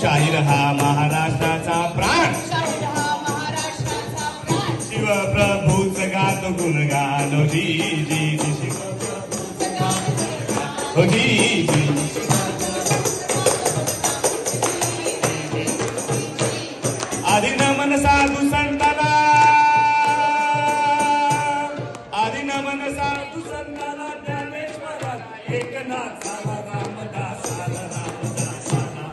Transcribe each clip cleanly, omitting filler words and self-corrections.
शाहीर हा महाराष्ट्राचा प्राण, शिवप्रभूच गातो गुणगान, जी जी जी हो जी जी. आधी नमन साधू संताला, आधी नमन साधू संताला, ज्ञानेश्वराला एकनाथाला रामदासाला रामदासाला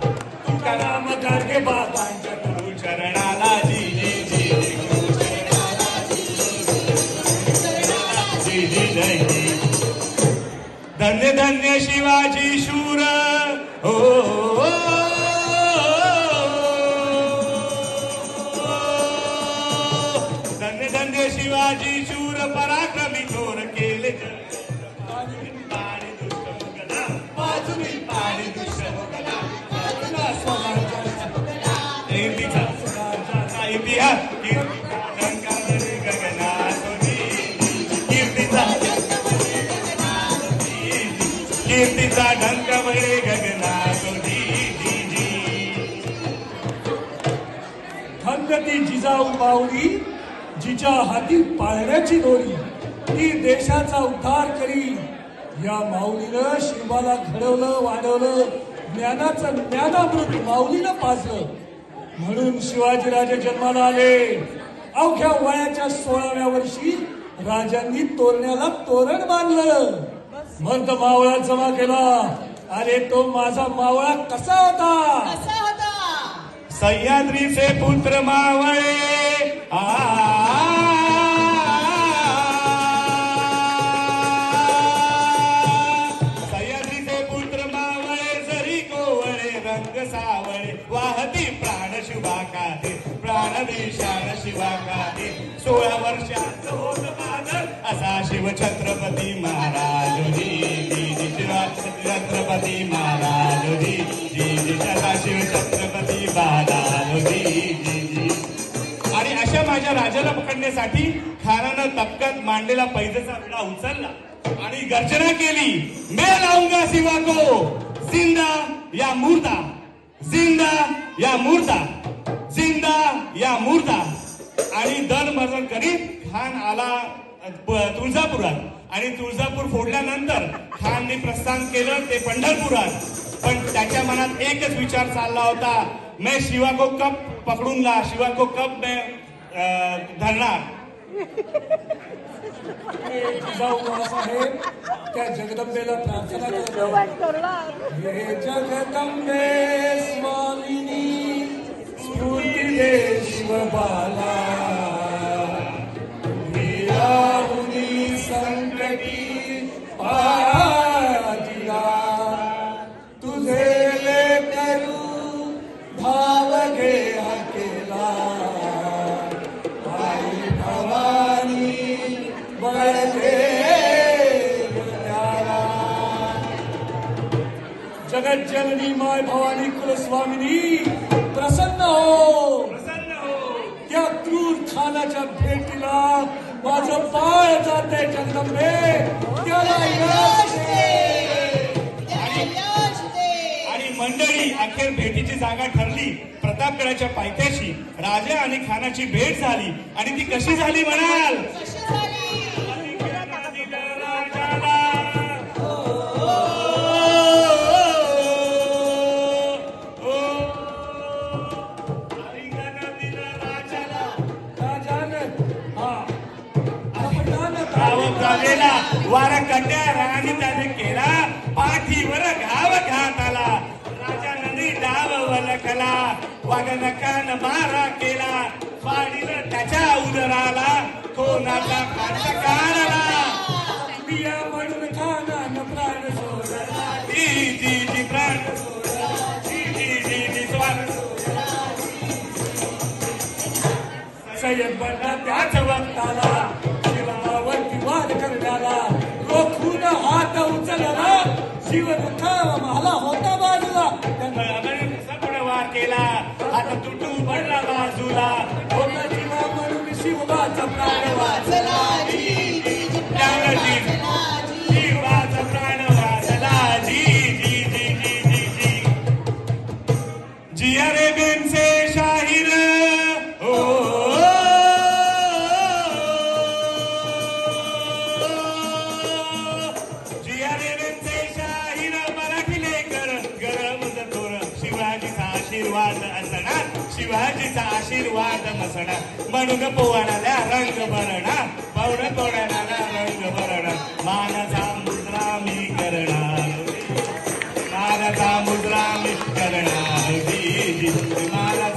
तुकाराम गाडगे बाबांच्या गुरु चरणाला, जी जी जी गुरु चरणाला, जी जी जय जी. धन्य धन्य शिवाजी शूर, हो धन्य धन्य शिवाजी शूर, पराक्रमी थोर केले पाणी दुष्ट मुगला, बाजूनी पाणी दुष्ट मुगला, हिंदीचा इतिहास, कीर्तीचा ढंक बळे गगना, जी जी जी. थंगती जिजाऊ माऊली, जिच्या हाती पाळण्याची दोरी, ती देशाचा उद्धार करी. या माऊलीनं शिवाला घडवलं वाढवलं, ज्ञानाचं ज्ञानामृत माऊलीनं पाजलं. म्हणून शिवाजीराजे जन्माला आले. अवघ्या वयाच्या 16व्या वर्षी राजांनी तोरण्याला तोरण बांधलं. मंत मावळा जमा केला. अरे तो माझा मावळा कसा होता? सह्याद्रीचे पुत्र मावळे, सह्याद्रीचे पुत्र मावळे, जरी कोवळे रंग सावळे, वाहती प्राण शिवाकाते, प्राण देशान शिवाकाते. 16 वर्षात होत बादल, असा शिव छत्रपती महाराज, जी जी जी. छत्रपती महाराज, जी जी जी. शिव छत्रपती महाराज, जी जी जी. आणि अशा माझ्या राजाला पकडण्यासाठी खानानं तपकत मांडलेला पैजेचा विडा उचलला आणि गर्जना केली, मैं लाऊंगा शिवा को जिंदा या मुर्दा, जिंदा या मुर्दा, जिंदा या मुर्दा. आणि दन मर्दन करीत खान आला तुळजापुरात आणि तुळजापूर फोडल्यानंतर खानने प्रस्थान केलं ते पंढरपुरात. पण त्याच्या मनात एकच विचार चालला होता, मैं शिवा को कब पकडूंगा, शिवा को कब मैं धरणार. जिजाऊ बाळासाहेब त्या जगदंबेला प्रार्थना करतात, हे जगदंबे स्वामिनी स्फूर्ती दे शिवबाला, वीराहुनी संकटी पाजिला, तुझे ले करू धाव घे हकेला, आई भवानी बळदे जगत जननी माय भवानी कुलस्वामिनी प्रसन्न हो, प्रसन्न हो. त्या क्रूर खानाच्या भेटीला माझं पाय जाते जगदंबे, त्याला यश दे. आणि मंडळी अखेर भेटीची जागा ठरली प्रतापगडाच्या पायथ्याशी. राजा आणि खानाची भेट झाली आणि ती कशी झाली म्हणाल? वारा कट्यारा आणि त्याने केला पाठीवर घाव घाताला. राजा नदी डाव वलकला, वागन कान मारा केला, फाडीला त्याच्या उदराला, कोणाचा काट काढला. पिया म्हणून खानानं प्राण सोडला, जी जी जी प्राण सोडला, जी जी जी जी स्वान सोडला. सय्यद बनला त्याच वक्ताला, शिवावरती वाद करण्याला, रोखून हात उचलला, जीवन मला होता बाजूला. वार केला, आता तुटू पडला बाजूला, होता जीवा म्हणून शिवबाचा प्राण वाचला, शिवाचा प्राण वाचला, जी जी जी जी जी जी. जिया रे बेनसे शाहीर ओ जिया रे बेनसे शाहीर मराठी लेकर गरम जतोर शिवाजीचा आशीर्वाद असणार शिवाजीचा आशीर्वाद नसणार म्हणून पोवाडाला रंग भरणा पौड तोडाला रंग भरणा मानाचा मुद्रा मी करणार मानाचा मुद्रा मी करणार मानाचा